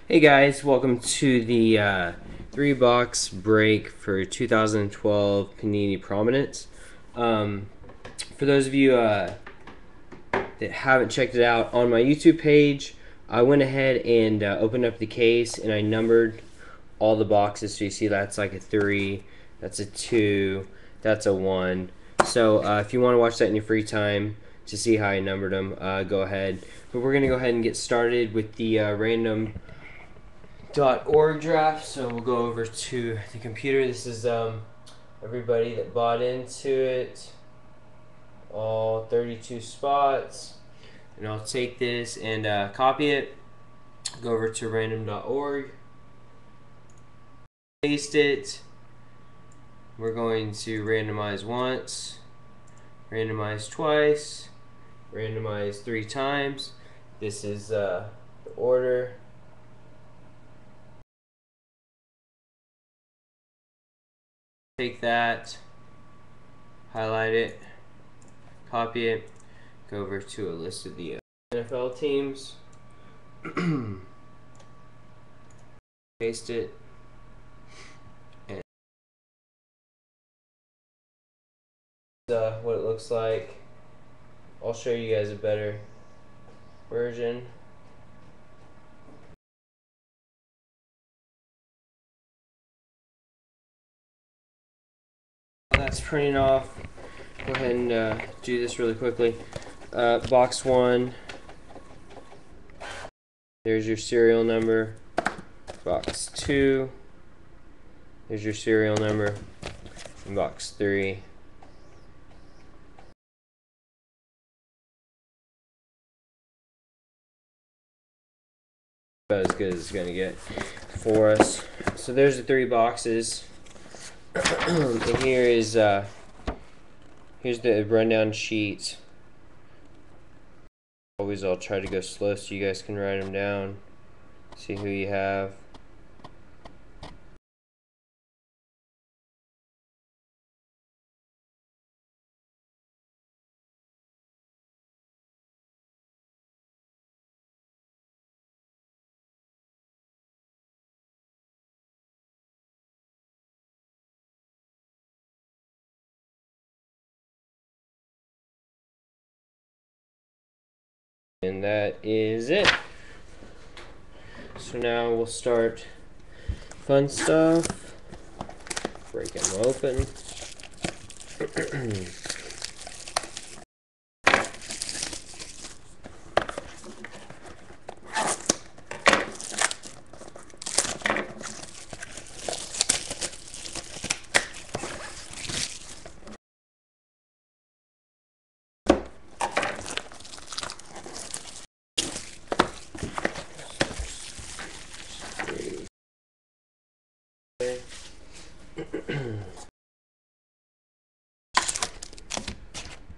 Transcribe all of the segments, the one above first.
Hey guys, welcome to the 3-box break for 2012 Panini Prominence. For those of you that haven't checked it out, on my YouTube page, I went ahead and opened up the case and I numbered all the boxes. So you see that's like a 3, that's a 2, that's a 1. So if you want to watch that in your free time to see how I numbered them, go ahead. But we're going to go ahead and get started with the random.org draft. So we'll go over to the computer. This is everybody that bought into it, all 32 spots. And I'll take this and copy it, go over to random.org, paste it. We're going to randomize once, randomize twice, randomize 3 times. This is the order. Take that, highlight it, copy it, go over to a list of the NFL teams, paste it, and what it looks like. I'll show you guys a better version. That's printing off. Go ahead and do this really quickly. Box 1, there's your serial number. Box 2, there's your serial number. And box 3, about as good as it's gonna get for us. So there's the 3 boxes. And here's the rundown sheet. Always I'll try to go slow so you guys can write them down, see who you have. And that is it. So now we'll start fun stuff. Break them open.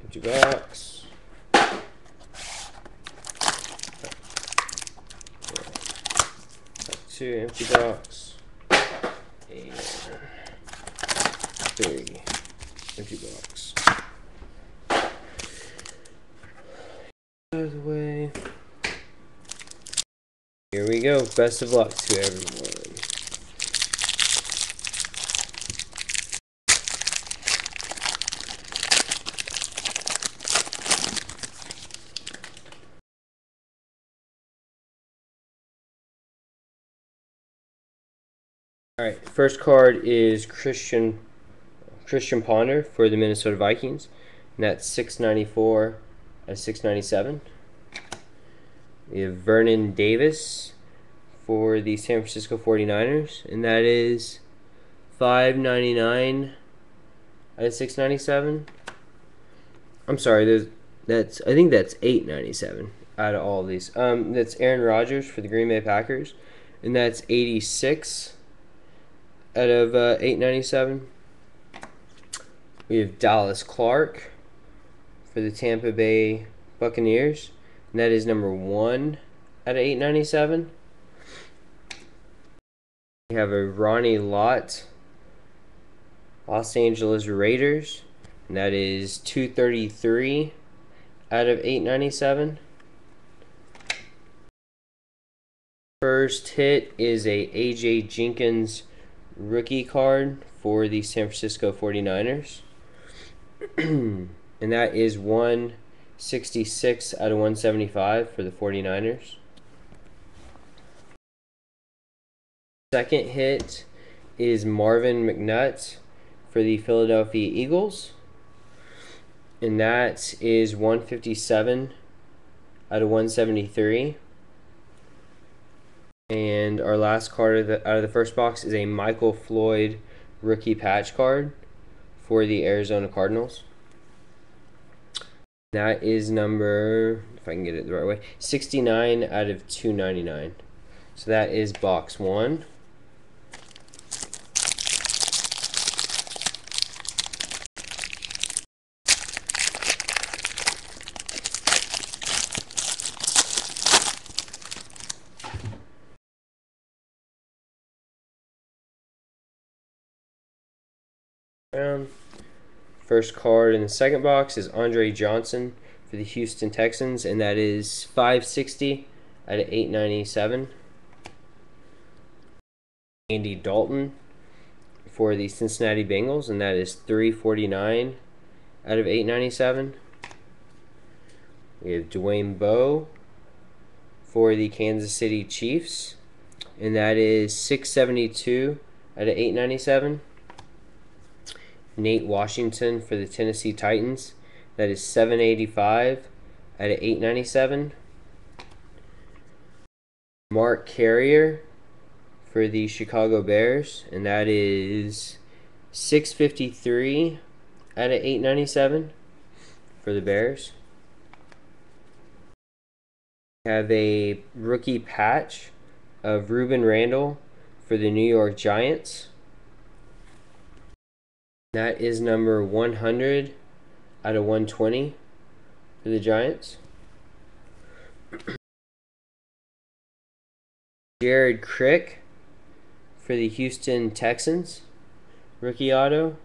Empty box. 2 empty box. And 3 empty box. Out of the way. Here we go. Best of luck to everyone. Alright, first card is Christian Ponder for the Minnesota Vikings, and that's $6.94 at $6.97. We have Vernon Davis for the San Francisco 49ers, and that is $5.99 at $6.97. I'm sorry, I think that's $8.97 out of all of these. That's Aaron Rodgers for the Green Bay Packers, and that's 86 out of $8.97. We have Dallas Clark for the Tampa Bay Buccaneers, and that is number 1 out of $8.97. We have a Ronnie Lott, Los Angeles Raiders, and that is $233 out of $8.97. First hit is a A.J. Jenkins rookie card for the San Francisco 49ers. And that is 166 out of 175 for the 49ers. Second hit is Marvin McNutt for the Philadelphia Eagles. And that is 157 out of 173. And our last card out of the first box is a Michael Floyd rookie patch card for the Arizona Cardinals. That is number, if I can get it the right way, 69 out of 299. So that is box 1. First card in the second box is Andre Johnson for the Houston Texans, and that is 560 out of 897. Andy Dalton for the Cincinnati Bengals, and that is 349 out of 897. We have Dwayne Bowe for the Kansas City Chiefs, and that is 672 out of 897. Nate Washington for the Tennessee Titans, that is 785 out of 897. Mark Carrier for the Chicago Bears, and that is 653 out of 897 for the Bears. We have a rookie patch of Ruben Randall for the New York Giants. That is number 100 out of 120 for the Giants. Jared Crick for the Houston Texans, rookie auto.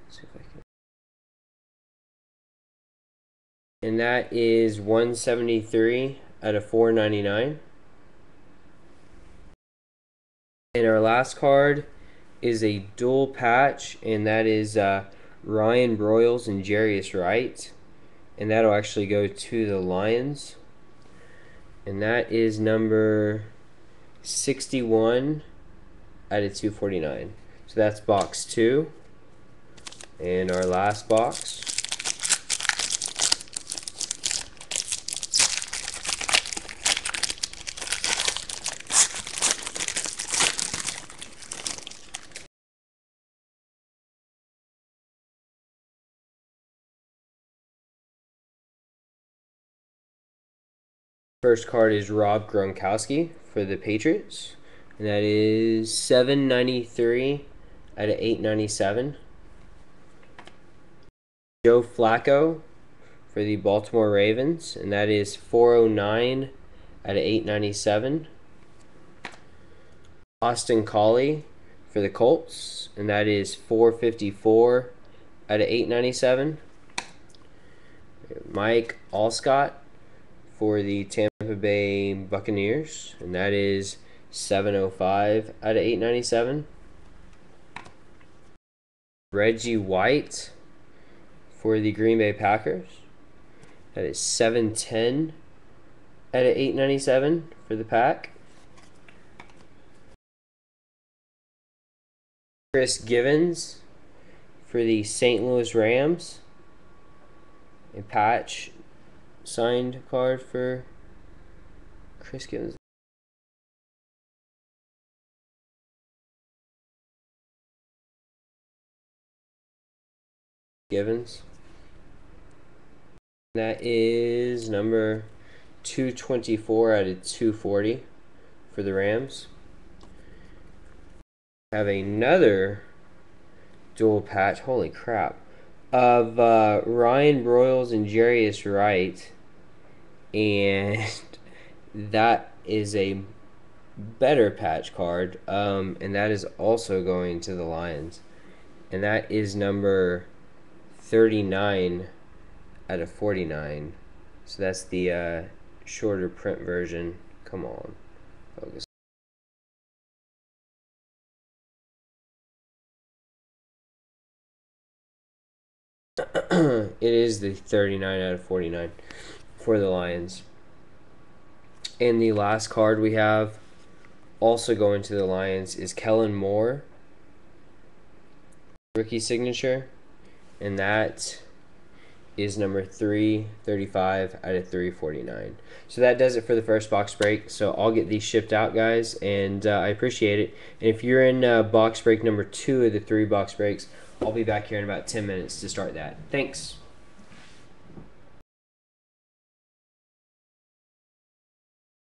Let's see if I can. And that is 173 out of 499. And our last card is a dual patch, and that is Ryan Broyles and Jarius Wright, and that'll actually go to the Lions, and that is number 61 out of 249. So that's box 2. And our last box. First card is Rob Gronkowski for the Patriots, and that is 793 out of 897. Joe Flacco for the Baltimore Ravens, and that is 409 out of 897. Austin Collie for the Colts, and that is 454 out of 897. Mike Alstott for the Tampa Bay Buccaneers, and that is 705 out of 897. Reggie White for the Green Bay Packers, that is 710 out of 897 for the Pack. Chris Givens for the St. Louis Rams, a patch signed card for Chris Givens. That is number 224 out of 240 for the Rams. Have another dual patch, holy crap, of Ryan Broyles and Jarius Wright, and that is a better patch card, and that is also going to the Lions, and that is number 39 out of 49. So that's the shorter print version. Come on. Focus. It is the 39 out of 49 for the Lions. And the last card we have also going to the Lions is Kellen Moore, rookie signature, and that is number 335 out of 349. So that does it for the first box break. So I'll get these shipped out, guys, and I appreciate it. And if you're in box break number 2 of the 3 box breaks, I'll be back here in about 10 minutes to start that. Thanks.